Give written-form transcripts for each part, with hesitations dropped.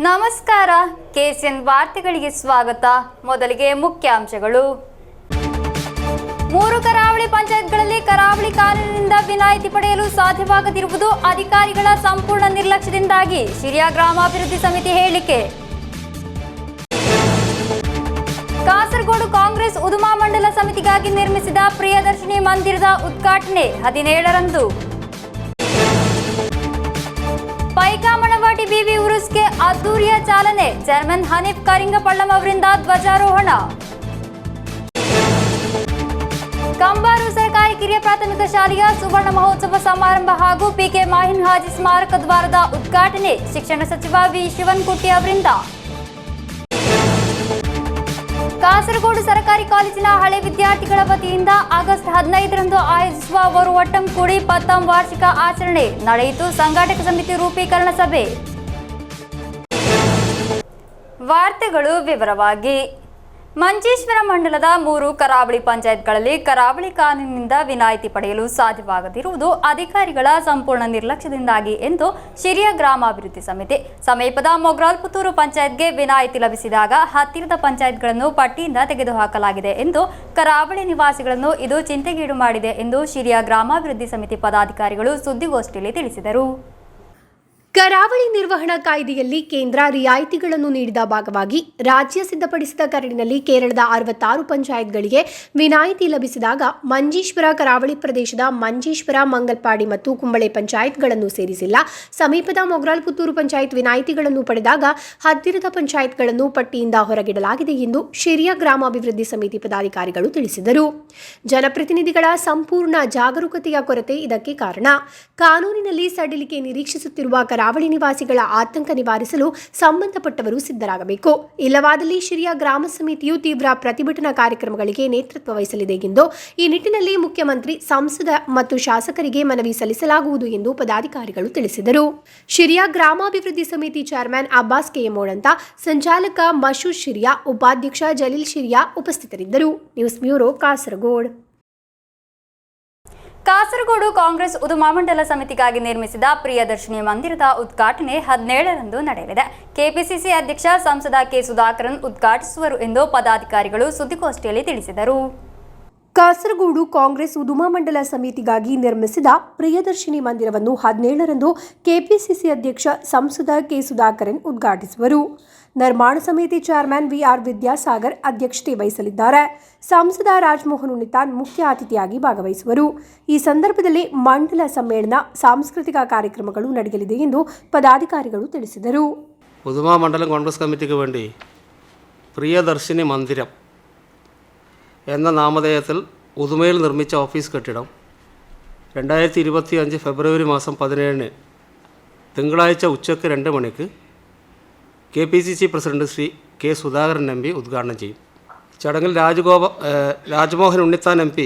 ನಮಸ್ಕಾರ, ಕೆಸಿಎನ್ ವಾರ್ತೆಗಳಿಗೆ ಸ್ವಾಗತ. ಮೊದಲಿಗೆ ಮುಖ್ಯಾಂಶಗಳು. 3 ಕರಾವಳಿ ಪಂಚಾಯತ್ಗಳಲ್ಲಿ ಕರಾವಳಿ ಕಾನೂನಿನಿಂದ ವಿನಾಯಿತಿ ಪಡೆಯಲು ಸಾಧ್ಯವಾಗದಿರುವುದು ಅಧಿಕಾರಿಗಳ ಸಂಪೂರ್ಣ ನಿರ್ಲಕ್ಷ್ಯದಿಂದಾಗಿ ಶಿರಿಯ ಗ್ರಾಮಾಭಿವೃದ್ಧಿ ಸಮಿತಿ ಹೇಳಿಕೆ. ಕಾಸರಗೋಡು ಕಾಂಗ್ರೆಸ್ ಉದುಮಾ ಮಂಡಲ ಸಮಿತಿಗಾಗಿ ನಿರ್ಮಿಸಿದ ಪ್ರಿಯದರ್ಶಿನಿ ಮಂದಿರದ ಉದ್ಘಾಟನೆ 17ರಂದು. ಪೈಕಾಮಣವಾಟಿ ಬಿವಿ ಉರುಸ್ಗೆ ಅದ್ದೂರಿಯ ಚಾಲನೆ, ಚೇರ್ಮನ್ ಹನೀಫ್ ಕರಿಂಗಪಳ್ಳಂ ಅವರಿಂದ ಧ್ವಜಾರೋಹಣ. ಕಂಬಾರು ಸರ್ಕಾರಿ ಕಿರಿಯ ಪ್ರಾಥಮಿಕ ಶಾಲೆಯ ಸುವರ್ಣ ಮಹೋತ್ಸವ ಸಮಾರಂಭ ಹಾಗೂ ಪಿಕೆ ಮಾಹಿನ್ ಹಾಜಿ ಸ್ಮಾರಕ ದ್ವಾರದ ಉದ್ಘಾಟನೆ ಶಿಕ್ಷಣ ಸಚಿವ ವಿ ಶಿವನ್ಕುಟ್ಟಿ ಅವರಿಂದ. ಕಾಸರಗೋಡು ಸರ್ಕಾರಿ ಕಾಲೇಜಿನ ಹಳೆ ವಿದ್ಯಾರ್ಥಿಗಳ ವತಿಯಿಂದ ಆಗಸ್ಟ್ 15ರಂದು ಆಯೋಜಿಸುವ ಅವರು ಒಟ್ಟಂ ಕೂಡಿ 10ನೇ ವಾರ್ಷಿಕ ಆಚರಣೆ ನಡೆಯಿತು. ಸಂಘಟಕ ಸಮಿತಿ ರೂಪೀಕರಣ ಸಭೆ. ವಾರ್ತೆಗಳು ವಿವರವಾಗಿ. ಮಂಜೇಶ್ವರ ಮಂಡಲದ 3 ಕರಾವಳಿ ಪಂಚಾಯತ್ಗಳಲ್ಲಿ ಕರಾವಳಿ ಕಾನೂನಿನಿಂದ ವಿನಾಯಿತಿ ಪಡೆಯಲು ಸಾಧ್ಯವಾಗದಿರುವುದು ಅಧಿಕಾರಿಗಳ ಸಂಪೂರ್ಣ ನಿರ್ಲಕ್ಷ್ಯದಿಂದಾಗಿ ಎಂದು ಶಿರಿಯ ಗ್ರಾಮಾಭಿವೃದ್ಧಿ ಸಮಿತಿ ಸಮೀಪದ ಮೊಗ್ರಾಲ್ ಪುತ್ತೂರು ಪಂಚಾಯತ್ಗೆ ವಿನಾಯಿತಿ ಲಭಿಸಿದಾಗ ಹತ್ತಿರದ ಪಂಚಾಯತ್ಗಳನ್ನು ಪಟ್ಟಿಯಿಂದ ತೆಗೆದುಹಾಕಲಾಗಿದೆ ಎಂದು ಕರಾವಳಿ ನಿವಾಸಿಗಳನ್ನು ಇದು ಚಿಂತೆಗೀಡು ಮಾಡಿದೆ ಎಂದು ಶಿರಿಯ ಗ್ರಾಮಾಭಿವೃದ್ಧಿ ಸಮಿತಿ ಪದಾಧಿಕಾರಿಗಳು ಸುದ್ದಿಗೋಷ್ಠಿಯಲ್ಲಿ ತಿಳಿಸಿದರು. ಕರಾವಳಿ ನಿರ್ವಹಣಾ ಕಾಯ್ದೆಯಲ್ಲಿ ಕೇಂದ್ರ ರಿಯಾಯಿತಿಗಳನ್ನು ನೀಡಿದ ಭಾಗವಾಗಿ ರಾಜ್ಯ ಸಿದ್ಧಪಡಿಸಿದ ಕರಡಿನಲ್ಲಿ ಕೇರಳದ 66 ಪಂಚಾಯತ್ಗಳಿಗೆ ವಿನಾಯಿತಿ ಲಭಿಸಿದಾಗ ಮಂಜೇಶ್ವರ ಕರಾವಳಿ ಪ್ರದೇಶದ ಮಂಜೇಶ್ವರ, ಮಂಗಲ್ಪಾಡಿ ಮತ್ತು ಕುಂಬಳೆ ಪಂಚಾಯತ್ಗಳನ್ನು ಸೇರಿಸಿಲ್ಲ. ಸಮೀಪದ ಮೊಗ್ರಾಲ್ ಪುತ್ತೂರು ಪಂಚಾಯತ್ ವಿನಾಯಿತಿಗಳನ್ನು ಪಡೆದಾಗ ಹತ್ತಿರದ ಪಂಚಾಯತ್ಗಳನ್ನು ಪಟ್ಟಿಯಿಂದ ಹೊರಗಿಡಲಾಗಿದೆ ಎಂದು ಶಿರಿಯ ಗ್ರಾಮಾಭಿವೃದ್ಧಿ ಸಮಿತಿ ಪದಾಧಿಕಾರಿಗಳು ತಿಳಿಸಿದರು. ಜನಪ್ರತಿನಿಧಿಗಳ ಸಂಪೂರ್ಣ ಜಾಗರೂಕತೆಯ ಕೊರತೆ ಇದಕ್ಕೆ ಕಾರಣ. ಕಾನೂನಿನಲ್ಲಿ ಸಡಿಲಿಕೆ ನಿರೀಕ್ಷಿಸುತ್ತಿರುವ ಕರಾವಳಿ ನಿವಾಸಿಗಳ ಆತಂಕ ನಿವಾರಿಸಲು ಸಂಬಂಧಪಟ್ಟವರು ಸಿದ್ಧರಾಗಬೇಕು. ಇಲ್ಲವಾದಲ್ಲಿ ಶಿರಿಯ ಗ್ರಾಮ ಸಮಿತಿಯು ತೀವ್ರ ಪ್ರತಿಭಟನಾ ಕಾರ್ಯಕ್ರಮಗಳಿಗೆ ನೇತೃತ್ವ ವಹಿಸಲಿದೆ ಎಂದು, ಈ ನಿಟ್ಟಿನಲ್ಲಿ ಮುಖ್ಯಮಂತ್ರಿ, ಸಂಸದ ಮತ್ತು ಶಾಸಕರಿಗೆ ಮನವಿ ಸಲ್ಲಿಸಲಾಗುವುದು ಎಂದು ಪದಾಧಿಕಾರಿಗಳು ತಿಳಿಸಿದರು. ಶಿರಿಯ ಗ್ರಾಮಾಭಿವೃದ್ಧಿ ಸಮಿತಿ ಚೇರ್ಮನ್ ಅಬ್ಬಾಸ್ ಕೆಎಮೋಡಂತ, ಸಂಚಾಲಕ ಮಶೂದ್ ಶಿರಿಯಾ, ಉಪಾಧ್ಯಕ್ಷ ಜಲೀಲ್ ಶಿರಿಯಾ ಉಪಸ್ಥಿತರಿದ್ದರು. News bureau, Kasaragod. ಕಾಸರಗೋಡು ಕಾಂಗ್ರೆಸ್ ಉದುಮಾ ಮಂಡಲ ಸಮಿತಿಗಾಗಿ ನಿರ್ಮಿಸಿದ ಪ್ರಿಯದರ್ಶಿನಿ ಮಂದಿರದ ಉದ್ಘಾಟನೆ 17ರಂದು ನಡೆಯಲಿದೆ. ಕೆಪಿಸಿಸಿ ಅಧ್ಯಕ್ಷ ಸಂಸದ ಕೆ ಸುಧಾಕರನ್ ಉದ್ಘಾಟಿಸುವರು ಎಂದು ಪದಾಧಿಕಾರಿಗಳು ಸುದ್ದಿಗೋಷ್ಠಿಯಲ್ಲಿ ತಿಳಿಸಿದರು. ಕಾಸರಗೋಡು ಕಾಂಗ್ರೆಸ್ ಉದುಮಾ ಮಂಡಲ ಸಮಿತಿಗಾಗಿ ನಿರ್ಮಿಸಿದ ಪ್ರಿಯದರ್ಶಿನಿ ಮಂದಿರವನ್ನು 17ರಂದು ಕೆಪಿಸಿಸಿ ಅಧ್ಯಕ್ಷ ಸಂಸದ ಕೆ ಸುಧಾಕರನ್ ಉದ್ಘಾಟಿಸುವರು. ನಿರ್ಮಾಣ ಸಮಿತಿ ಚೇರ್ಮನ್ ವಿಆರ್ ವಿದ್ಯಾಸಾಗರ್ ಅಧ್ಯಕ್ಷತೆ ವಹಿಸಲಿದ್ದಾರೆ. ಸಂಸದ ರಾಜಮೋಹನ್ ಉಣ್ಣಿತಾನ್ ಮುಖ್ಯ ಅತಿಥಿಯಾಗಿ ಭಾಗವಹಿಸುವರು. ಈ ಸಂದರ್ಭದಲ್ಲಿ ಮಂಡಲ ಸಮ್ಮೇಳನ, ಸಾಂಸ್ಕೃತಿಕ ಕಾರ್ಯಕ್ರಮಗಳು ನಡೆಯಲಿದೆ ಎಂದು പദാധികാരികൾ ತಿಳಿಸಿದರು. ഉദുമ മണ്ഡലം കോൺഗ്രസ് കമ്മിറ്റിക്ക് വേണ്ടി പ്രിയദർശിനി മന്ദിരം എന്ന നാമധേയത്തിൽ ഉദുമയിൽ നിർമ്മിച്ച ഓഫീസ് കെട്ടിടം 2025 ഫെബ്രുവരി മാസം 17 തിങ്കളാഴ്ച ഉച്ചയ്ക്ക് 2 മണിക്ക് KPCC president Shri K Sudhakaran MP ഉദ്ഘാടനം ചെയ്യും. ചടങ്ങിൽ രാജ്മോഹൻ ഉണ്ണിത്താൻ MP,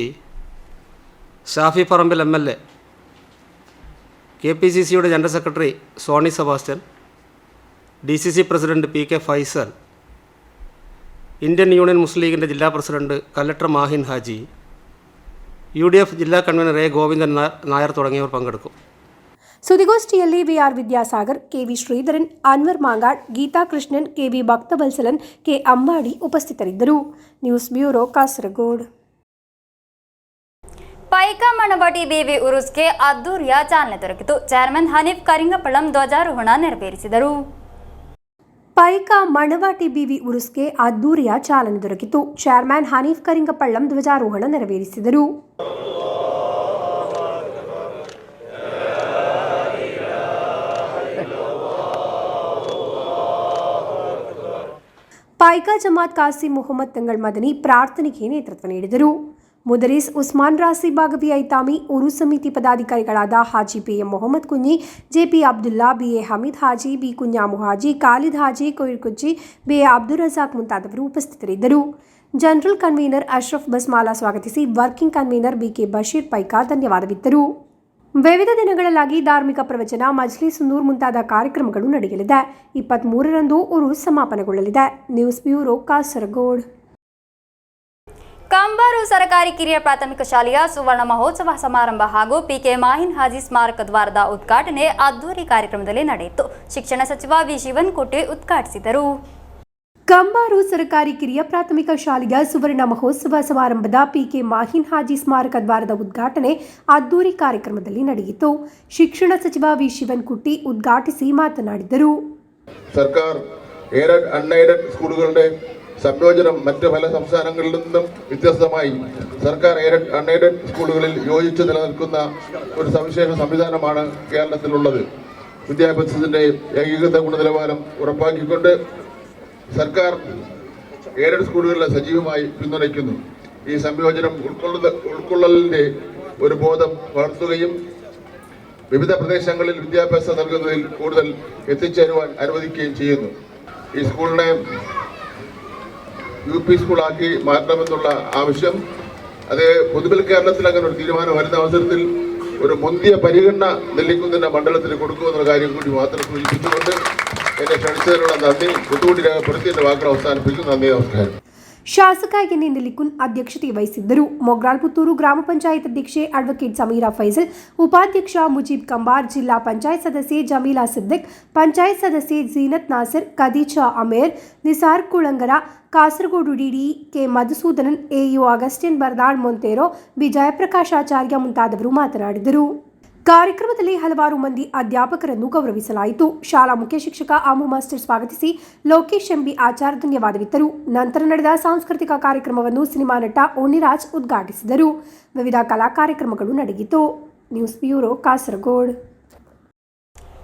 ഷാഫി പറമ്പിൽ MLA, KPCCയുടെ general secretary Soni Sebastian, DCC president PK Faisal, Indian Union Muslim ലീഗിൻ്റെ ജില്ലാ president collector Mahin Haji, UDF ജില്ലാ കൺവീനർ A ഗോവിന്ദൻ നായർ തുടങ്ങിയവർ പങ്കെടുക്കും. ಸುದ್ದಿಗೋಷ್ಠಿಯಲ್ಲಿ VR Vidyasagar, KV Sreedharan, Anwar Mangad, Geetha Krishnan, KV Bhaktavatsalan, K Ambadi ಉಪಸ್ಥಿತರಿದ್ದರು. News bureau, Kasaragod. ಪೈಕಾಮಣವಾಟಿ ಬಿವಿ ಉರುಸ್ಗೆ ಅದ್ದೂರಿಯ ಚಾಲನೆ ದೊರಕಿತು. ಚೇರ್ಮನ್ ಹನೀಫ್ ಕರಿಂಗಪಳ್ಳಂ ಧ್ವಜಾರೋಹಣ ನೆರವೇರಿಸಿದರು. ಪೈಕಾಮಣವಾಟಿ ಬಿವಿ ಉರುಸ್ಗೆ ಅದ್ದೂರಿಯ ಚಾಲನೆ ದೊರಕಿತು. ಚೇರ್ಮನ್ ಹನೀಫ್ ಕರಿಂಗಪಳ್ಳಂ ಧ್ವಜಾರೋಹಣ ನೆರವೇರಿಸಿದರು. ಪೈಕಾ ಜಮಾತ್ ಕಾಸಿಂ ಮೊಹಮ್ಮದ್ ತಂಗಳ್ ಮದನಿ ಪ್ರಾರ್ಥನೆಗೆ ನೇತೃತ್ವ ನೀಡಿದರು. ಮುದರಿಸ್ ಉಸ್ಮಾನ್ ರಾಸಿ ಬಾಗವಿ ಐತಾಮಿ, ಉರುಸ್ ಸಮಿತಿ ಪದಾಧಿಕಾರಿಗಳಾದ Haji PM Mohammed Kunhi, JP Abdullah, BA Hamid Haji, B ಕುಂಜಾಮು Haji, Khalid Haji, ಕೊಯಿರ್ ಕುಚ್ಚಿ, BA ಅಬ್ದುಲ್ ರಜಾಕ್ ಮುಂತಾದವರು ಉಪಸ್ಥಿತರಿದ್ದರು. ಜನರಲ್ ಕನ್ವೀನರ್ ಅಶ್ರಫ್ ಬಸ್ಮಾಲಾ ಸ್ವಾಗತಿಸಿ working convener BK Basheer Paika ಧನ್ಯವಾದವಿತ್ತರು. ವಿವಿಧ ದಿನಗಳಲ್ಲಾಗಿ ಧಾರ್ಮಿಕ ಪ್ರವಚನ, ಮಜ್ಲಿಸ್ ನೂರ್ ಮುಂತಾದ ಕಾರ್ಯಕ್ರಮಗಳು ನಡೆಯಲಿದೆ. 23ರಂದು ಉರುಸ್ ಸಮಾಪನೆಗೊಳ್ಳಲಿದೆ. News bureau, Kasaragod. ಕಂಬಾರು ಸರ್ಕಾರಿ ಕಿರಿಯ ಪ್ರಾಥಮಿಕ ಶಾಲೆಯ ಸುವರ್ಣ ಮಹೋತ್ಸವ ಸಮಾರಂಭ ಹಾಗೂ ಪಿಕೆ ಮಾಹಿನ್ ಹಾಜಿ ಸ್ಮಾರಕ ದ್ವಾರದ ಉದ್ಘಾಟನೆ ಅದ್ದೂರಿ ಕಾರ್ಯಕ್ರಮದಲ್ಲಿ ನಡೆಯಿತು. ಶಿಕ್ಷಣ ಸಚಿವ ವಿ ಶಿವನ್ಕೋಟೆ ಉದ್ಘಾಟಿಸಿದರು. ಕಂಬಾರು ಸರ್ಕಾರಿ ಕಿರಿಯ ಪ್ರಾಥಮಿಕ ಶಾಲೆಯ ಸುವರ್ಣ ಮಹೋತ್ಸವ ಸಮಾರಂಭದ ಪಿಕೆ ಮಾಹಿನ್ ಹಾಜಿ ಸ್ಮಾರಕ ದ್ವಾರದ ಉದ್ಘಾಟನೆ ಅದ್ದೂರಿ ಕಾರ್ಯಕ್ರಮದಲ್ಲಿ ನಡೆಯಿತು. ಶಿಕ್ಷಣ ಸಚಿವ ವಿ ಶಿವನ್ಕೋಟೆ ಉದ್ಘಾಟಿಸಿ മാതനാಡಿದರು. സർക്കാർ എയ്ഡഡ് അൺഎയ്ഡഡ് സ്കൂളുകളുടെ സംയോജനം മറ്റ് പല സംസ്ഥാനങ്ങളിൽ നിന്നും വ്യത്യസ്തമായി സർക്കാർ എയ്ഡഡ് അൺഎയ്ഡഡ് സ്കൂളുകളിൽ യോജിച്ച് നിലനിൽക്കുന്ന ഒരു സവിശേഷ സംവിധാനമാണ് കേരളത്തിലുള്ളത്. വിദ്യാഭ്യാസത്തിന്റെ ഏകീകൃത ഗുണനിലവാരം ഉറപ്പാക്കിക്കൊണ്ട് സർക്കാർ എയ്ഡഡ് സ്കൂളുകളെ സജീവമായി പിന്തുണയ്ക്കുന്നു. ഈ സംയോജനം ഉൾക്കൊള്ളലിന്റെ ഒരു ബോധം വളർത്തുകയും വിവിധ പ്രദേശങ്ങളിൽ വിദ്യാഭ്യാസം നൽകുന്നതിൽ കൂടുതൽ എത്തിച്ചേരുവാൻ അനുവദിക്കുകയും ചെയ്യുന്നു. ഈ സ്കൂളിനെ UP സ്കൂളാക്കി മാറ്റണമെന്നുള്ള ആവശ്യം അത് പൊതുവിൽ കേരളത്തിൽ അങ്ങനെ ഒരു തീരുമാനം വരുന്ന അവസരത്തിൽ ഒരു മുന്തിയ പരിഗണന നെല്ലിക്കുന്നിൻ്റെ മണ്ഡലത്തിന് കൊടുക്കുമെന്നുള്ള കാര്യം കൂടി മാത്രം സൂചിപ്പിച്ചുകൊണ്ട് എന്നെ ക്ഷണിച്ചതിനുള്ള നന്ദി ഒന്നുകൂടി രേഖപ്പെടുത്തി എൻ്റെ വാക്കുകൾ അവസാനിപ്പിക്കുന്നു. നന്ദി, നമസ്കാരം. ಶಾಸಕ ಎನ್ ನಿಲಿಕುನ್ ಅಧ್ಯಕ್ಷತೆ ವಹಿಸಿದ್ದರು. ಮೊಗ್ರಾಲ್ ಪುತ್ತೂರು ಗ್ರಾಮ ಪಂಚಾಯತ್ ಅಧ್ಯಕ್ಷೆ ಅಡ್ವೊಕೇಟ್ ಸಮೀರಾ ಫೈಜಲ್, ಉಪಾಧ್ಯಕ್ಷ ಮುಜೀಬ್ ಕಂಬಾರ್, ಜಿಲ್ಲಾ ಪಂಚಾಯತ್ ಸದಸ್ಯೆ ಜಮೀಲಾ ಸಿದ್ದಿಕ್, ಪಂಚಾಯತ್ ಸದಸ್ಯೆ Zeenat Nasar, Khadeeja Amer, Nisar Kulangara, Kasaragod DD K Madhusoodanan, AU Augustine Bardal Montero, B Jayaprakashacharya ಮುಂತಾದವರು ಮಾತನಾಡಿದರು. ಕಾರ್ಯಕ್ರಮದಲ್ಲಿ ಹಲವಾರು ಮಂದಿ ಅಧ್ಯಾಪಕರನ್ನು ಗೌರವಿಸಲಾಯಿತು. ಶಾಲಾ ಮುಖ್ಯ ಶಿಕ್ಷಕ ಆಮು ಮಾಸ್ಟರ್ ಸ್ವಾಗತಿಸಿ ಲೋಕೇಶ್ ಎಂಬಿ ಆಚಾರ್ ಧನ್ಯವಾದವಿತ್ತರು. ನಂತರ ನಡೆದ ಸಾಂಸ್ಕೃತಿಕ ಕಾರ್ಯಕ್ರಮವನ್ನು ಸಿನಿಮಾ ನಟ ಓಣಿರಾಜ್ ಉದ್ಘಾಟಿಸಿದರು. ವಿವಿಧ ಕಲಾ ಕಾರ್ಯಕ್ರಮಗಳು ನಡೆಯಿತು. News bureau, Kasaragod.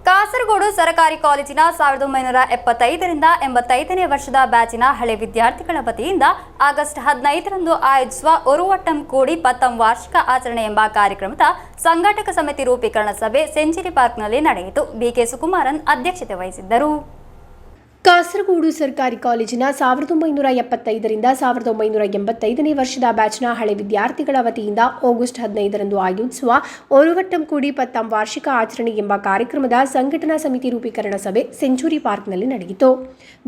ಕಾಸರಗೋಡು ಸರ್ಕಾರಿ ಕಾಲೇಜಿನ 1975ರಿಂದ 85ನೇ ವರ್ಷದ ಬ್ಯಾಚಿನ ಹಳೆ ವಿದ್ಯಾರ್ಥಿಗಳ ವತಿಯಿಂದ ಆಗಸ್ಟ್ 15ರಂದು ಆಯೋಜಿಸುವ ಒರುವಟ್ಟಂ ಕೂಡಿ 10ಂ ವಾರ್ಷಿಕ ಆಚರಣೆ ಎಂಬ ಕಾರ್ಯಕ್ರಮದ ಸಂಘಟಕ ಸಮಿತಿ ರೂಪೀಕರಣ ಸಭೆ ಸೆಂಚುರಿ ಪಾರ್ಕ್ನಲ್ಲಿ ನಡೆಯಿತು. BK ಸುಕುಮಾರನ್ ಅಧ್ಯಕ್ಷತೆ ವಹಿಸಿದ್ದರು. ಕಾಸರಗೋಡು ಸರ್ಕಾರಿ ಕಾಲೇಜಿನ 1975ರಿಂದ 1985ನೇ ವರ್ಷದ ಬ್ಯಾಚ್ನ ಹಳೆ ವಿದ್ಯಾರ್ಥಿಗಳ ವತಿಯಿಂದ ಆಗಸ್ಟ್ 15ರಂದು ಆಯೋಜಿಸುವ ಒರುವಟ್ಟಂ ಕೂಡಿ 10ಂ ವಾರ್ಷಿಕ ಆಚರಣೆ ಎಂಬ ಕಾರ್ಯಕ್ರಮದ ಸಂಘಟನಾ ಸಮಿತಿ ರೂಪೀಕರಣ ಸಭೆ ಸೆಂಚುರಿ ಪಾರ್ಕ್ನಲ್ಲಿ ನಡೆಯಿತು.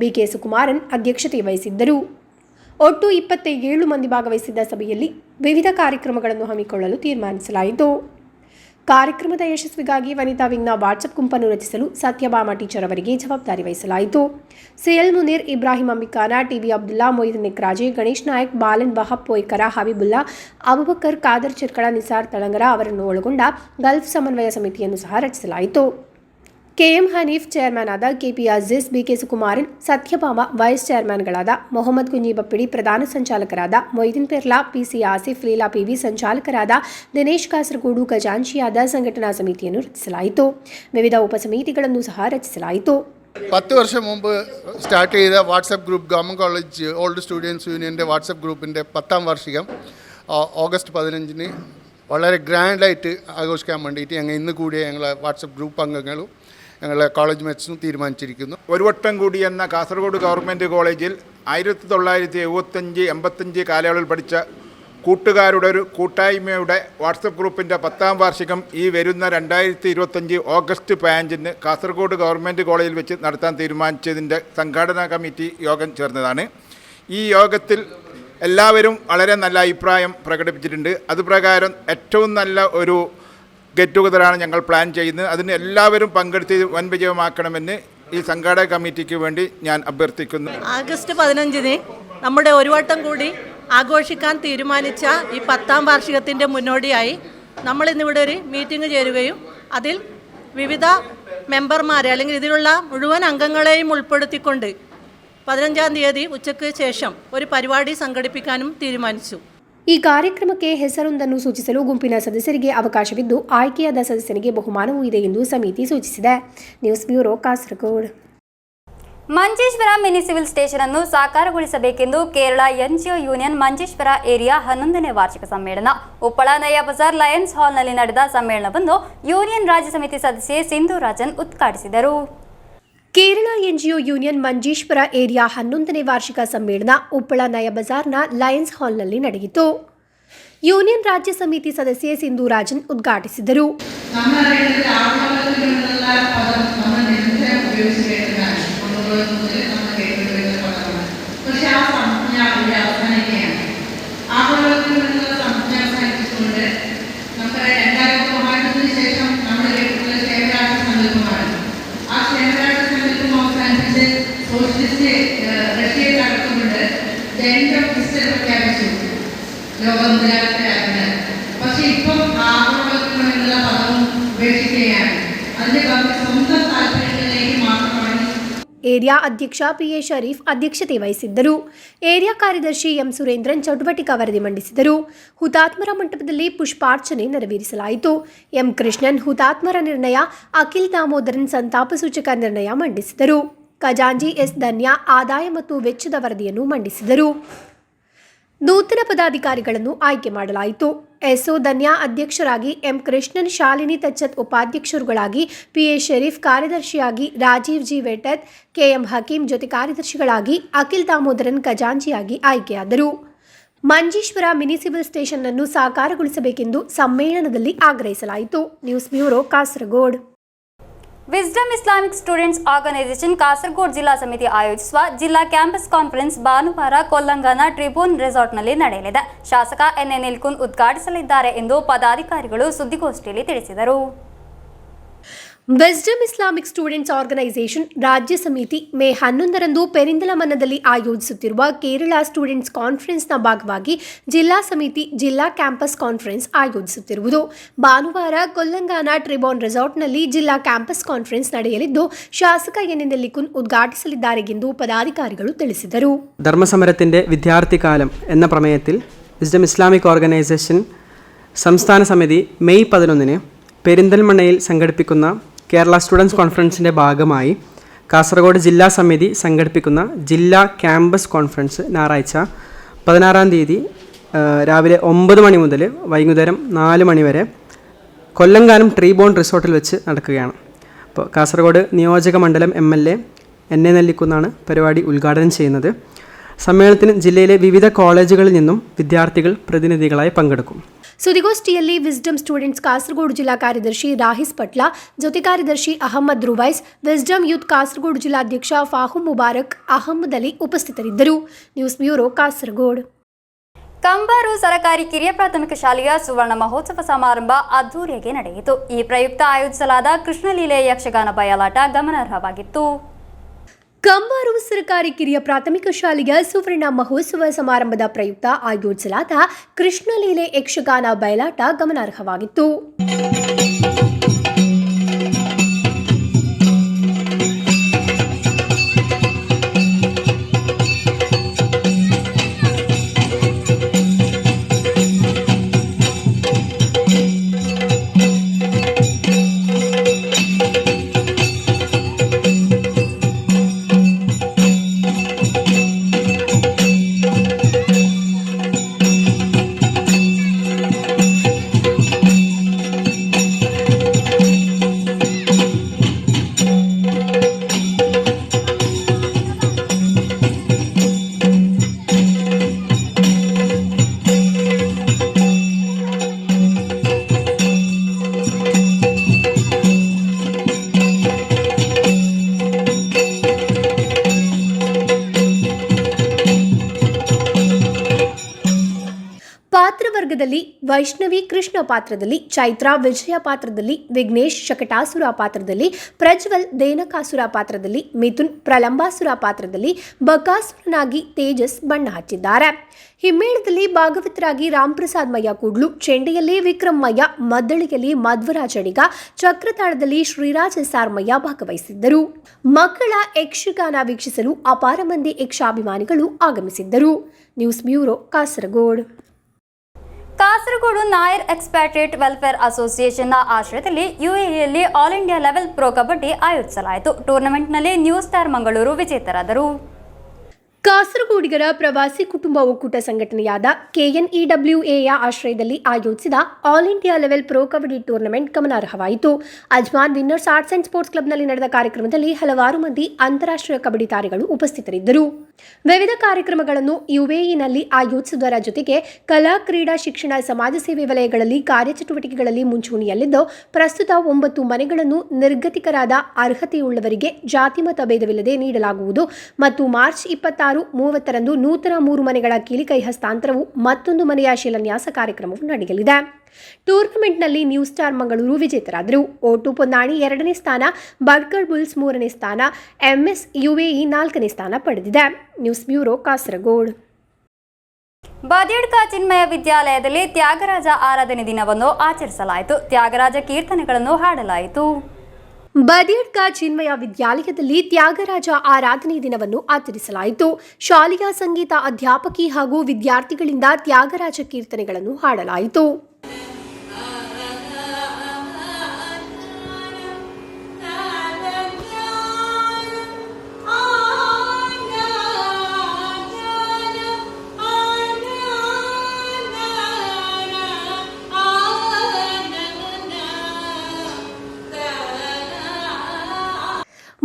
BK ಸುಕುಮಾರನ್ ಅಧ್ಯಕ್ಷತೆ ವಹಿಸಿದ್ದರು. ಒಟ್ಟು 27 ಮಂದಿ ಭಾಗವಹಿಸಿದ್ದ ಸಭೆಯಲ್ಲಿ ವಿವಿಧ ಕಾರ್ಯಕ್ರಮಗಳನ್ನು ಹಮ್ಮಿಕೊಳ್ಳಲು ತೀರ್ಮಾನಿಸಲಾಯಿತು. ಕಾರ್ಯಕ್ರಮದ ಯಶಸ್ವಿಗಾಗಿ ವನಿತಾ ವಿಂಗ್ನ ವಾಟ್ಸಪ್ ಗುಂಪನ್ನು ರಚಿಸಲು ಸತ್ಯಭಾಮ ಟೀಚರ್ ಅವರಿಗೆ ಜವಾಬ್ದಾರಿ ವಹಿಸಲಾಯಿತು. CL ಮುನೀರ್, ಇಬ್ರಾಹಿಂ ಅಂಬಿಕಾನ, TV ಅಬ್ದುಲ್ಲಾ, ಮೊಯ್ದಿನ್ ನಿಕ್ರಾಜೆ, ಗಣೇಶ್ ನಾಯಕ್, ಬಾಲನ್ ವಹಬ್ ಪೋಯ್ಕರ, ಹಬೀಬುಲ್ಲಾ, ಅಬುಬಕರ್, ಖಾದರ್ ಚಿರ್ಕಳ, ನಿಸಾರ್ ತಳಂಗರ ಅವರನ್ನು ಒಳಗೊಂಡ ಗಲ್ಫ್ ಸಮನ್ವಯ ಸಮಿತಿಯನ್ನು ಸಹ ರಚಿಸಲಾಯಿತು. KM ಹನೀಫ್ ಚೇರ್ಮನ್ ಆದ, KP Azeez, BK Sukumaran, Satyabhama vice ಚೇರ್ಮನ್ಗಳಾದ, ಮೊಹಮ್ಮದ್ ಕುಂಜಿಬಪ್ಪಿಡಿ ಪ್ರಧಾನ ಸಂಚಾಲಕರಾದ, ಮೊಯ್ದಿನ್ ಪೆರ್ಲಾ, PC ಆಸಿಫ್, ಲೀಲಾ PV ಸಂಚಾಲಕರಾದ, ದಿನೇಶ್ ಕಾಸರಗೋಡು ಖಜಾಂಚಿಯಾದ ಸಂಘಟನಾ ಸಮಿತಿಯನ್ನು ರಚಿಸಲಾಯಿತು. ವಿವಿಧ ಉಪಸಮಿತಿಗಳನ್ನು ಸಹ ರಚಿಸಲಾಯಿತು. 10 വർഷം മുമ്പ് സ്റ്റാർട്ട് ചെയ്ത WhatsApp group government college old students യൂണിയൻ്റെ വാട്സപ്പ് ഗ്രൂപ്പിൻ്റെ 10ാം വാർഷികം ഓഗസ്റ്റ് 15-ന് വളരെ ഗ്രാൻഡായിട്ട് ആഘോഷിക്കാൻ വേണ്ടിയിട്ട് ഞങ്ങൾ ഇന്ന് കൂടിയ ഞങ്ങളെ വാട്സപ്പ് ഗ്രൂപ്പ് അംഗങ്ങളും ഞങ്ങളെ കോളേജ് മേറ്റ്സും തീരുമാനിച്ചിരിക്കുന്നു. ഒരുവട്ടം കൂടി എന്ന കാസർഗോഡ് ഗവൺമെൻറ് കോളേജിൽ 1975-85 കാലയളവിൽ പഠിച്ച കൂട്ടുകാരുടെ ഒരു കൂട്ടായ്മയുടെ വാട്സപ്പ് ഗ്രൂപ്പിൻ്റെ 10ാം വാർഷികം ഈ വരുന്ന 2025 ഓഗസ്റ്റ് 15-ന് കാസർഗോഡ് ഗവൺമെൻറ് കോളേജിൽ വെച്ച് നടത്താൻ തീരുമാനിച്ചതിൻ്റെ സംഘാടനാ കമ്മിറ്റി യോഗം ചേർന്നതാണ്. ഈ യോഗത്തിൽ എല്ലാവരും വളരെ നല്ല അഭിപ്രായം പ്രകടിപ്പിച്ചിട്ടുണ്ട്. അതുപ്രകാരം ഏറ്റവും നല്ല ഒരു ഗെറ്റ് ടുഗദറാണ് ഞങ്ങൾ പ്ലാൻ ചെയ്യുന്നത്. അതിന് എല്ലാവരും പങ്കെടുത്ത് വൻ വിജയമാക്കണമെന്ന് ഈ സംഘാടക കമ്മിറ്റിക്ക് വേണ്ടി ഞാൻ അഭ്യർത്ഥിക്കുന്നു. ആഗസ്റ്റ് 15-ന് നമ്മുടെ ഒരു വട്ടം കൂടി ആഘോഷിക്കാൻ തീരുമാനിച്ച ഈ 10ാം വാർഷികത്തിൻ്റെ മുന്നോടിയായി നമ്മളിന്നിവിടെ ഒരു മീറ്റിംഗ് ചേരുകയും അതിൽ വിവിധ മെമ്പർമാരെ അല്ലെങ്കിൽ ഇതിലുള്ള മുഴുവൻ അംഗങ്ങളെയും ഉൾപ്പെടുത്തിക്കൊണ്ട് 15ാം തീയതി ഉച്ചയ്ക്ക് ശേഷം ഒരു പരിപാടി സംഘടിപ്പിക്കാനും തീരുമാനിച്ചു. ಈ ಕಾರ್ಯಕ್ರಮಕ್ಕೆ ಹೆಸರೊಂದನ್ನು ಸೂಚಿಸಲು ಗುಂಪಿನ ಸದಸ್ಯರಿಗೆ ಅವಕಾಶವಿದ್ದು ಆಯ್ಕೆಯಾದ ಸದಸ್ಯನಿಗೆ ಬಹುಮಾನವೂ ಇದೆ ಎಂದು ಸಮಿತಿ ಸೂಚಿಸಿದೆ. News bureau, Kasaragod. Manjeshwar mini civil station ಅನ್ನು ಸಾಕಾರಗೊಳಿಸಬೇಕೆಂದು Kerala NGO union Manjeshwar area 11ನೇ ವಾರ್ಷಿಕ ಸಮ್ಮೇಳನ ಉಪ್ಪಳ ನಯಾ ಬಜಾರ್ ಲಯನ್ಸ್ ಹಾಲ್ನಲ್ಲಿ ನಡೆದ ಸಮ್ಮೇಳನವನ್ನು ಯೂನಿಯನ್ ರಾಜ್ಯ ಸಮಿತಿ ಸದಸ್ಯೆ ಸಿಂಧು ರಾಜನ್ ಉದ್ಘಾಟಿಸಿದರು. Kerala NGO union Manjeshwar area 11ನೇ ವಾರ್ಷಿಕ ಸಮ್ಮೇಳನ ಉಪ್ಪಳ ನಯಾ ಬಜಾರ್ನ ಲಯನ್ಸ್ ಹಾಲ್ನಲ್ಲಿ ನಡೆಯಿತು. ಯೂನಿಯನ್ ರಾಜ್ಯ ಸಮಿತಿ ಸದಸ್ಯೆ ಸಿಂಧು ರಾಜನ್ ಉದ್ಘಾಟಿಸಿದರು. പക്ഷെ ആ സംജ്ഞ അവസാനിക്കുകയാണ്. ലോകനിലവാരത്തിലാക്കുന്നത്. പക്ഷെ ഇപ്പം ആഗോളവൽക്കരണം എന്നുള്ള പദം ഉപേക്ഷിക്കുകയാണ്. അതിന്റെ പകരം സ്വന്തം താല്പര്യങ്ങളിലേക്ക് മാത്രം ಏರಿಯಾ ಅಧ್ಯಕ್ಷ PA ಶರೀಫ್ ಅಧ್ಯಕ್ಷತೆ ವಹಿಸಿದ್ದರು. ಏರಿಯಾ ಕಾರ್ಯದರ್ಶಿ ಎಂ ಸುರೇಂದ್ರನ್ ಚಟುವಟಿಕಾ ವರದಿ ಮಂಡಿಸಿದರು. ಹುತಾತ್ಮರ ಮಂಟಪದಲ್ಲಿ ಪುಷ್ಪಾರ್ಚನೆ ನೆರವೇರಿಸಲಾಯಿತು. ಎಂ ಕೃಷ್ಣನ್ ಹುತಾತ್ಮರ ನಿರ್ಣಯ, ಅಖಿಲ್ ದಾಮೋದರನ್ ಸಂತಾಪ ಸೂಚಕ ನಿರ್ಣಯ ಮಂಡಿಸಿದರು. ಖಜಾಂಜಿ ಎಸ್ ಧನ್ಯಾ ಆದಾಯ ಮತ್ತು ವೆಚ್ಚದ ವರದಿಯನ್ನು ಮಂಡಿಸಿದರು. ನೂತನ ಪದಾಧಿಕಾರಿಗಳನ್ನು ಆಯ್ಕೆ ಮಾಡಲಾಯಿತು. ಎಸ್ಒ ಧನ್ಯಾ ಅಧ್ಯಕ್ಷರಾಗಿ, ಎಂ ಕೃಷ್ಣನ್, ಶಾಲಿನಿ ತಚ್ಚತ್ ಉಪಾಧ್ಯಕ್ಷರುಗಳಾಗಿ, PA ಶರೀಫ್ ಕಾರ್ಯದರ್ಶಿಯಾಗಿ, ರಾಜೀವ್ ಜಿ ವೆಟತ್, KM ಹಕೀಂ ಜೊತೆ ಕಾರ್ಯದರ್ಶಿಗಳಾಗಿ, ಅಖಿಲ್ ದಾಮೋದರನ್ ಖಜಾಂಚಿಯಾಗಿ ಆಯ್ಕೆಯಾದರು. ಮಂಜೇಶ್ವರ ಮಿನಿ ಸಿವಿಲ್ ಸ್ಟೇಷನ್ ಅನ್ನು ಸಾಕಾರಗೊಳಿಸಬೇಕೆಂದು ಸಮ್ಮೇಳನದಲ್ಲಿ ಆಗ್ರಹಿಸಲಾಯಿತು. News bureau, Kasaragod. Wisdom Islamic students organisation Kasaragod ಜಿಲ್ಲಾ ಸಮಿತಿ ಆಯೋಜಿಸುವ ಜಿಲ್ಲಾ ಕ್ಯಾಂಪಸ್ ಕಾನ್ಫರೆನ್ಸ್ ಭಾನುವಾರ ಕೊಲ್ಲಂಗಾನ ಟ್ರಿಬ್ಯೂನ್ ರೆಸಾರ್ಟ್ನಲ್ಲಿ ನಡೆಯಲಿದೆ. ಶಾಸಕ NA ನಿಲ್ಕುಂದ್ ಉದ್ಘಾಟಿಸಲಿದ್ದಾರೆ ಎಂದು ಪದಾಧಿಕಾರಿಗಳು ಸುದ್ದಿಗೋಷ್ಠಿಯಲ್ಲಿ ತಿಳಿಸಿದರು. ವಿಸ್ಡಮ್ ಇಸ್ಲಾಮಿಕ್ ಸ್ಟೂಡೆಂಟ್ಸ್ ಆರ್ಗನೈಸೇಷನ್ ರಾಜ್ಯ ಸಮಿತಿ ಮೇ 11ರಂದು ಪೆರಿಂದಲಮನ್ನದಲ್ಲಿ ಆಯೋಜಿಸುತ್ತಿರುವ ಕೇರಳ ಸ್ಟೂಡೆಂಟ್ಸ್ ಕಾನ್ಫರೆನ್ಸ್ನ ಭಾಗವಾಗಿ ಜಿಲ್ಲಾ ಸಮಿತಿ ಜಿಲ್ಲಾ ಕ್ಯಾಂಪಸ್ ಕಾನ್ಫರೆನ್ಸ್ ಆಯೋಜಿಸುತ್ತಿರುವುದು. ಭಾನುವಾರ ಕೊಲ್ಲಂಗಾನ ಟ್ರಿಬ್ಯೂನ್ ರೆಸಾರ್ಟ್ನಲ್ಲಿ ಜಿಲ್ಲಾ ಕ್ಯಾಂಪಸ್ ಕಾನ್ಫರೆನ್ಸ್ ನಡೆಯಲಿದ್ದು, ಶಾಸಕ NA ನಿಲ್ಕುಂದ್ ಉದ್ಘಾಟಿಸಲಿದ್ದಾರೆ ಎಂದು ಪದಾಧಿಕಾರಿಗಳು ತಿಳಿಸಿದರು. ധർമ്മസമരത്തിൻ്റെ വിദ്യാർത്ഥികാലം എന്ന പ്രമേയത്തിൽ വിസ്ഡം ഇസ്ലാമിക് ഓർഗനൈസേഷൻ സംസ്ഥാന സമിതി മെയ് 11 പെരിന്തൽമണ്ണയിൽ സംഘടിപ്പിക്കുന്ന കേരള സ്റ്റുഡൻസ് കോൺഫറൻസിൻ്റെ ഭാഗമായി കാസർഗോഡ് ജില്ലാ സമിതി സംഘടിപ്പിക്കുന്ന ജില്ലാ ക്യാമ്പസ് കോൺഫറൻസ് ഞായറാഴ്ച 16-ാം തീയതി രാവിലെ 9 മണി മുതൽ വൈകുന്നേരം 4 മണി വരെ കൊല്ലങ്കാനം ട്രിബ്യൂൺ റിസോർട്ടിൽ വെച്ച് നടക്കുകയാണ്. അപ്പോൾ കാസർഗോഡ് നിയോജക മണ്ഡലം MLA NA നെല്ലിക്കുന്നാണ് പരിപാടി ഉദ്ഘാടനം ചെയ്യുന്നത്. സമ്മേളനത്തിന് ജില്ലയിലെ വിവിധ കോളേജുകളിൽ നിന്നും വിദ്യാർത്ഥികൾ പ്രതിനിധികളായി പങ്കെടുക്കും. ಸುದ್ದಿಗೋಷ್ಠಿಯಲ್ಲಿ ವಿಸ್ಡಮ್ ಸ್ಟೂಡೆಂಟ್ಸ್ ಕಾಸರಗೋಡು ಜಿಲ್ಲಾ ಕಾರ್ಯದರ್ಶಿ ರಾಹಿಸ್ ಪಟ್ಲ, ಜೊತೆ ಕಾರ್ಯದರ್ಶಿ ಅಹಮ್ಮದ್ ರುವೈಸ್, ವಿಸ್ಡಮ್ ಯೂತ್ ಕಾಸರಗೋಡು ಜಿಲ್ಲಾಧ್ಯಕ್ಷ ಫಾಹುಂ ಮುಬಾರಕ್, ಅಹಮ್ಮದ್ ಅಲಿ ಉಪಸ್ಥಿತರಿದ್ದರು. News bureau, Kasaragod. ಕಂಬಾರು ಸರ್ಕಾರಿ ಕಿರಿಯ ಪ್ರಾಥಮಿಕ ಶಾಲೆಯ ಸುವರ್ಣ ಮಹೋತ್ಸವ ಸಮಾರಂಭ ಅದ್ದೂರಿಯಾಗಿ ನಡೆಯಿತು. ಈ ಪ್ರಯುಕ್ತ ಆಯೋಜಿಸಲಾದ ಕೃಷ್ಣಲೀಲೆ ಯಕ್ಷಗಾನ ಬಯಲಾಟ ಗಮನಾರ್ಹವಾಗಿತ್ತು. ಕಂಬಾರು ಸರ್ಕಾರಿ ಕಿರಿಯ ಪ್ರಾಥಮಿಕ ಶಾಲೆಯ ಸುವರ್ಣ ಮಹೋತ್ಸವ ಸಮಾರಂಭದ ಪ್ರಯುಕ್ತ ಆಯೋಜಿಸಲಾದ ಕೃಷ್ಣಲೀಲೆ ಯಕ್ಷಗಾನ ಬಯಲಾಟ ಗಮನಾರ್ಹವಾಗಿತ್ತು. ಪಾತ್ರವರ್ಗದಲ್ಲಿ ವೈಷ್ಣವಿ ಕೃಷ್ಣ ಪಾತ್ರದಲ್ಲಿ, ಚೈತ್ರ ವಿಜಯ ಪಾತ್ರದಲ್ಲಿ, ವಿಘ್ನೇಶ್ ಶಕಟಾಸುರ ಪಾತ್ರದಲ್ಲಿ, ಪ್ರಜ್ವಲ್ ದೇನಕಾಸುರ ಪಾತ್ರದಲ್ಲಿ, ಮಿಥುನ್ ಪ್ರಲಂಬಾಸುರ ಪಾತ್ರದಲ್ಲಿ, ಬಕಾಸುರನಾಗಿ ತೇಜಸ್ ಬಣ್ಣ ಹಚ್ಚಿದ್ದಾರೆ. ಹಿಮ್ಮೇಳದಲ್ಲಿ ಭಾಗವತರಾಗಿ ರಾಮ್ಪ್ರಸಾದ್ ಮಯ್ಯ ಕೂಡ್ಲು, ಚೆಂಡೆಯಲ್ಲಿ ವಿಕ್ರಮ್ ಮಯ್ಯ, ಮದ್ದಳೆಯಲ್ಲಿ ಮಧ್ವರಾಜ್ ಅಡಿಗ, ಚಕ್ರತಾಳದಲ್ಲಿ ಶ್ರೀರಾಜ್ SR ಮಯ್ಯ ಭಾಗವಹಿಸಿದ್ದರು. ಮಕ್ಕಳ ಯಕ್ಷಗಾನ ವೀಕ್ಷಿಸಲು ಅಪಾರ ಮಂದಿ ಯಕ್ಷಾಭಿಮಾನಿಗಳು ಆಗಮಿಸಿದ್ದರು. News bureau, Kasaragod. Kasaragod Nair expatriate welfare ಅಸೋಸಿಯೇಷನ್ನ ಆಶ್ರಯದಲ್ಲಿ UAEಯಲ್ಲಿ all India level pro kabaddi ಆಯೋಜಿಸಲಾಯಿತು. ಟೂರ್ನಮೆಂಟ್ನಲ್ಲಿ ನ್ಯೂ ಸ್ಟಾರ್ ಮಂಗಳೂರು ವಿಜೇತರಾದರು. ಕಾಸರಗೋಡಿಗರ ಪ್ರವಾಸಿ ಕುಟುಂಬ ಒಕ್ಕೂಟ ಸಂಘಟನೆಯಾದ KNEWAಯ ಆಶ್ರಯದಲ್ಲಿ ಆಯೋಜಿಸಿದ all India level pro kabaddi tournament ಗಮನಾರ್ಹವಾಯಿತು. Ajman winners arts and sports ಕ್ಲಬ್ನಲ್ಲಿ ನಡೆದ ಕಾರ್ಯಕ್ರಮದಲ್ಲಿ ಹಲವಾರು ಮಂದಿ ಅಂತಾರಾಷ್ಟ್ರೀಯ ಕಬಡ್ಡಿ ತಾರೆಗಳು ಉಪಸ್ಥಿತರಿದ್ದರು. ವಿವಿಧ ಕಾರ್ಯಕ್ರಮಗಳನ್ನು UAEನಲ್ಲಿ ಆಯೋಜಿಸುವುದರ ಜೊತೆಗೆ ಕಲಾ, ಕ್ರೀಡಾ, ಶಿಕ್ಷಣ, ಸಮಾಜ ಸೇವೆ ವಲಯಗಳಲ್ಲಿ ಕಾರ್ಯಚಟುವಟಿಕೆಗಳಲ್ಲಿ ಮುಂಚೂಣಿಯಲ್ಲಿದ್ದು, ಪ್ರಸ್ತುತ 9 ಮನೆಗಳನ್ನು ನಿರ್ಗತಿಕರಾದ ಅರ್ಹತೆಯುಳ್ಳವರಿಗೆ ಜಾತಿ ಮತ ಭೇದವಿಲ್ಲದೆ ನೀಡಲಾಗುವುದು ಮತ್ತು ಮಾರ್ಚ್ 26-30ರಂದು ನೂತನ 3 ಮನೆಗಳ ಕೀಲಿಕೈ ಹಸ್ತಾಂತರವು ಮತ್ತೊಂದು ಮನೆಯ ಶಿಲಾನ್ಯಾಸ ಕಾರ್ಯಕ್ರಮವು ನಡೆಯಲಿದೆ. ಟೂರ್ನಮೆಂಟ್ನಲ್ಲಿ ನ್ಯೂ ಸ್ಟಾರ್ ಮಂಗಳೂರು ವಿಜೇತರಾದರು. ಓಟು ಪೊನ್ನಾಣಿ 2ನೇ ಸ್ಥಾನ, ಬಡ್ಕರ್ ಬುಲ್ಸ್ 3ನೇ ಸ್ಥಾನ, MS UAE 4ನೇ ಸ್ಥಾನ ಪಡೆದಿದೆ. News bureau, Kasaragod. ಬದಿಯಡ್ಕ ಚಿನ್ಮಯ ವಿದ್ಯಾಲಯದಲ್ಲಿ ತ್ಯಾಗರಾಜ ಆರಾಧನೆ ದಿನವನ್ನು ಆಚರಿಸಲಾಯಿತು. ತ್ಯಾಗರಾಜ ಕೀರ್ತನೆಗಳನ್ನು ಹಾಡಲಾಯಿತು. ಬದಿಯಡ್ಕ ಚಿನ್ಮಯ ವಿದ್ಯಾಲಯದಲ್ಲಿ ತ್ಯಾಗರಾಜ ಆರಾಧನೆ ದಿನವನ್ನು ಆಚರಿಸಲಾಯಿತು. ಶಾಲೆಯ ಸಂಗೀತ ಅಧ್ಯಾಪಕಿ ಹಾಗೂ ವಿದ್ಯಾರ್ಥಿಗಳಿಂದ ತ್ಯಾಗರಾಜ ಕೀರ್ತನೆಗಳನ್ನು ಹಾಡಲಾಯಿತು.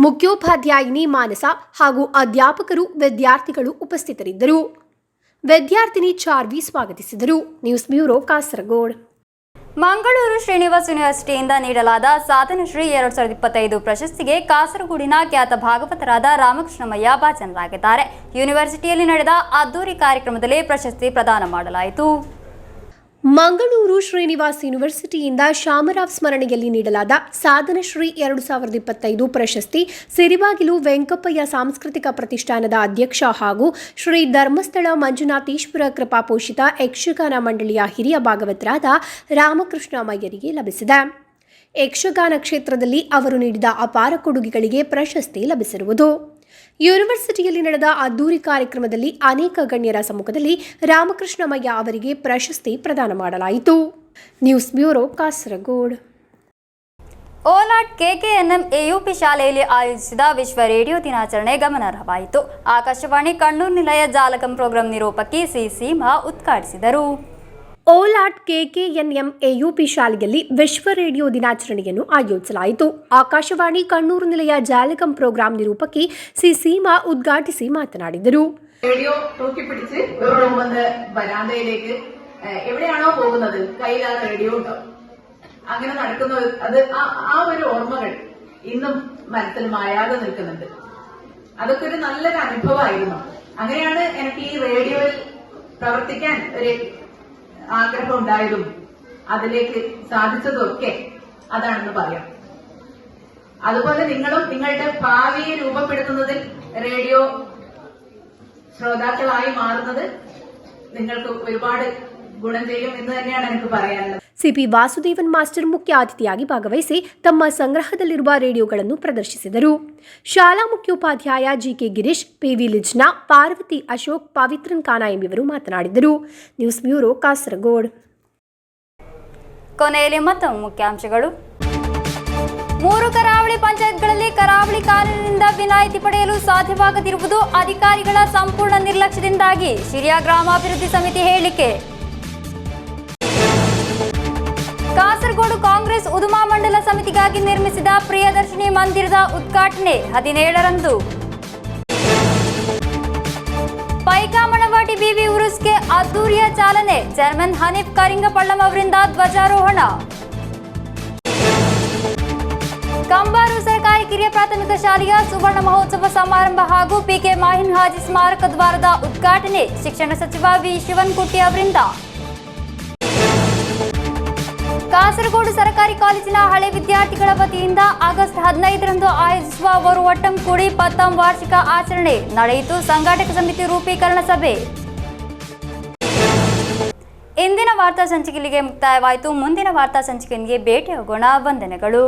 ಮುಖ್ಯೋಪಾಧ್ಯಾಯಿನಿ ಮಾನಸ ಹಾಗೂ ಅಧ್ಯಾಪಕರು ವಿದ್ಯಾರ್ಥಿಗಳು ಉಪಸ್ಥಿತರಿದ್ದರು. ವಿದ್ಯಾರ್ಥಿನಿ ಚಾರ್ವಿ ಸ್ವಾಗತಿಸಿದರು. News bureau, Kasaragod. ಮಂಗಳೂರು ಶ್ರೀನಿವಾಸ್ ಯೂನಿವರ್ಸಿಟಿಯಿಂದ ನೀಡಲಾದ ಸಾಧನಶ್ರೀ 2025 ಪ್ರಶಸ್ತಿಗೆ ಕಾಸರಗೋಡಿನ ಖ್ಯಾತ ಭಾಗವತರಾದ ರಾಮಕೃಷ್ಣಮಯ್ಯ ಭಾಜನರಾಗಿದ್ದಾರೆ. ಯೂನಿವರ್ಸಿಟಿಯಲ್ಲಿ ನಡೆದ ಅದ್ದೂರಿ ಕಾರ್ಯಕ್ರಮದಲ್ಲಿ ಪ್ರಶಸ್ತಿ ಪ್ರದಾನ ಮಾಡಲಾಯಿತು. ಮಂಗಳೂರು ಶ್ರೀನಿವಾಸ್ ಯೂನಿವರ್ಸಿಟಿಯಿಂದ ಶಾಮರಾವ್ ಸ್ಮರಣೆಯಲ್ಲಿ ನೀಡಲಾದ ಸಾಧನಶ್ರೀ 2025 ಪ್ರಶಸ್ತಿ ಸಿರಿಬಾಗಿಲು ವೆಂಕಪ್ಪಯ್ಯ ಸಾಂಸ್ಕೃತಿಕ ಪ್ರತಿಷ್ಠಾನದ ಅಧ್ಯಕ್ಷ ಹಾಗೂ ಶ್ರೀ ಧರ್ಮಸ್ಥಳ ಮಂಜುನಾಥೇಶ್ವರ ಕೃಪಾಪೋಷಿತ ಯಕ್ಷಗಾನ ಮಂಡಳಿಯ ಹಿರಿಯ ಭಾಗವತರಾದ ರಾಮಕೃಷ್ಣಮಯ್ಯರಿಗೆ ಲಭಿಸಿದೆ. ಯಕ್ಷಗಾನ ಕ್ಷೇತ್ರದಲ್ಲಿ ಅವರು ನೀಡಿದ ಅಪಾರ ಕೊಡುಗೆಗಳಿಗೆ ಪ್ರಶಸ್ತಿ ಲಭಿಸಿರುವುದು. ಯೂನಿವರ್ಸಿಟಿಯಲ್ಲಿ ನಡೆದ ಅದ್ದೂರಿ ಕಾರ್ಯಕ್ರಮದಲ್ಲಿ ಅನೇಕ ಗಣ್ಯರ ಸಮ್ಮುಖದಲ್ಲಿ ರಾಮಕೃಷ್ಣಮಯ್ಯ ಅವರಿಗೆ ಪ್ರಶಸ್ತಿ ಪ್ರದಾನ ಮಾಡಲಾಯಿತು. News bureau, Kasaragod. Olat KKNM AUP ಶಾಲೆಯಲ್ಲಿ ಆಯೋಜಿಸಿದ ವಿಶ್ವ ರೇಡಿಯೋ ದಿನಾಚರಣೆ ಗಮನಾರ್ಹವಾಯಿತು. ಆಕಾಶವಾಣಿ ಕಣ್ಣೂರು ನಿಲಯ ಜಾಲಕಂ ಪ್ರೋಗ್ರಾಂ ನಿರೂಪಕಿ ಸಿ ಸೀಮಾ ಉದ್ಘಾಟಿಸಿದರು. ಓಲಾಟ್ ಕೆಕೆಎನ್ಎಂ ಎಯುಪಿ ಶಾಲೆಯಲ್ಲಿ ವಿಶ್ವ ರೇಡಿಯೋ ದಿನಾಚರಣೆಯನ್ನು ಆಯೋಜಿಸಲಾಯಿತು. ಆಕಾಶವಾಣಿ ಕಣ್ಣೂರು ನಿಲಯ ജാലകം പ്രോഗ്രാം നിരൂപകി സി സീമ ഉദ്ഘാಟಿಸಿ മാതനാടിದರು. റേഡിയോ തൂക്കിപ്പിടിച്ച് ഒരു റൂമിന്ന് വരാന്തയിലേക്ക് എവിടെയാണോ പോകുന്നത് കയ്യിൽ ആ റേഡിയോ ഉണ്ടാവും. അങ്ങനെ നടക്കുന്നത് അത് ആ ഒരു ഓർമ്മകൾ ഇന്നും മനസ്സിൽ മായാതെ നിൽക്കുന്നുണ്ട്. അതൊക്കെ ഒരു നല്ലൊരു അനുഭവമായിരുന്നു. അങ്ങനെയാണ് എനിക്ക് ഈ റേഡിയോയിൽ പ്രവർത്തിക്കാൻ ഒരു ആഗ്രഹം ഉണ്ടായതും അതിലേക്ക് സാധിച്ചതും ഒക്കെ അതാണെന്ന് പറയാം. അതുപോലെ നിങ്ങളും നിങ്ങളുടെ ഭാവിയെ രൂപപ്പെടുത്തുന്നതിൽ റേഡിയോ ശ്രോതാക്കളായി മാറുന്നത് നിങ്ങൾക്ക് ഒരുപാട് ഗുണം ചെയ്യും എന്ന് തന്നെയാണ് എനിക്ക് പറയാനുള്ളത്. ಸಿಪಿ ವಾಸುದೇವನ್ ಮಾಸ್ಟರ್ ಮುಖ್ಯ ಅತಿಥಿಯಾಗಿ ಭಾಗವಹಿಸಿ ತಮ್ಮ ಸಂಗ್ರಹದಲ್ಲಿರುವ ರೇಡಿಯೋಗಳನ್ನು ಪ್ರದರ್ಶಿಸಿದರು. ಶಾಲಾ ಮುಖ್ಯೋಪಾಧ್ಯಾಯ ಜಿಕೆ ಗಿರೀಶ್, ಪಿವಿ ಲಿಜ್ನಾ, ಪಾರ್ವತಿ ಅಶೋಕ್, ಪವಿತ್ರನ್ ಕಾನಾಯಂ ಇವರು ಮಾತನಾಡಿದರು. News bureau, Kasaragod. ಕೊನೆಯಲ್ಲಿ ಮತ್ತೊಮ್ಮೆ ಮುಖ್ಯಾಂಶಗಳು. 3 ಕರಾವಳಿ ಪಂಚಾಯತ್ಗಳಲ್ಲಿ ಕರಾವಳಿ ಕಾನೂನಿನಿಂದ ವಿನಾಯಿತಿ ಪಡೆಯಲು ಸಾಧ್ಯವಾಗದಿರುವುದು ಅಧಿಕಾರಿಗಳ ಸಂಪೂರ್ಣ ನಿರ್ಲಕ್ಷ್ಯದಿಂದಾಗಿ ಶಿರಿಯ ಗ್ರಾಮಾಭಿವೃದ್ಧಿ ಸಮಿತಿ ಹೇಳಿಕೆ. ಕಾಸರಗೋಡು ಕಾಂಗ್ರೆಸ್ ಉದುಮಾ ಮಂಡಲ ಸಮಿತಿಗಾಗಿ ನಿರ್ಮಿಸಿದ ಪ್ರಿಯದರ್ಶಿನಿ ಮಂದಿರದ ಉದ್ಘಾಟನೆ 17ರಂದು. ಪೈಕಾಮಣವಾಡಿ ಬಿವಿ ಉರುಸ್ಗೆ ಅದ್ದೂರಿಯ ಚಾಲನೆ. ಚೇರ್ಮನ್ ಹನೀಫ್ ಕರಿಂಗಪಳ್ಳಂ ಅವರಿಂದ ಧ್ವಜಾರೋಹಣ. ಕಂಬಾರು ಸರ್ಕಾರಿ ಕಿರಿಯ ಪ್ರಾಥಮಿಕ ಶಾಲೆಯ ಸುವರ್ಣ ಮಹೋತ್ಸವ ಸಮಾರಂಭ ಹಾಗೂ ಪಿಕೆ ಮಾಹಿನ್ ಹಾಜಿ ಸ್ಮಾರಕ ದ್ವಾರದ ಉದ್ಘಾಟನೆ ಶಿಕ್ಷಣ ಸಚಿವ ವಿ ಶಿವನ್ಕುಟ್ಟಿ ಅವರಿಂದ. ಕಾಸರಗೋಡು ಸರ್ಕಾರಿ ಕಾಲೇಜಿನ ಹಳೆ ವಿದ್ಯಾರ್ಥಿಗಳ ವತಿಯಿಂದ ಆಗಸ್ಟ್ 15ರಂದು ಆಯೋಜಿಸುವ ಒಂದು ಒಟ್ಟಂ ಕೂಡಿ 10ನೇ ವಾರ್ಷಿಕ ಆಚರಣೆ ನಡೆಯಿತು. ಸಂಘಟಕ ಸಮಿತಿ ರೂಪೀಕರಣ ಸಭೆ. ಇಂದಿನ ವಾರ್ತಾ ಸಂಚಿಕೆಗೆ ಮುಕ್ತಾಯವಾಯಿತು. ಮುಂದಿನ ವಾರ್ತಾ ಸಂಚಿಕೆಗೆ ಭೇಟಿಯಾಗೋಣ. ವಂದನೆಗಳು.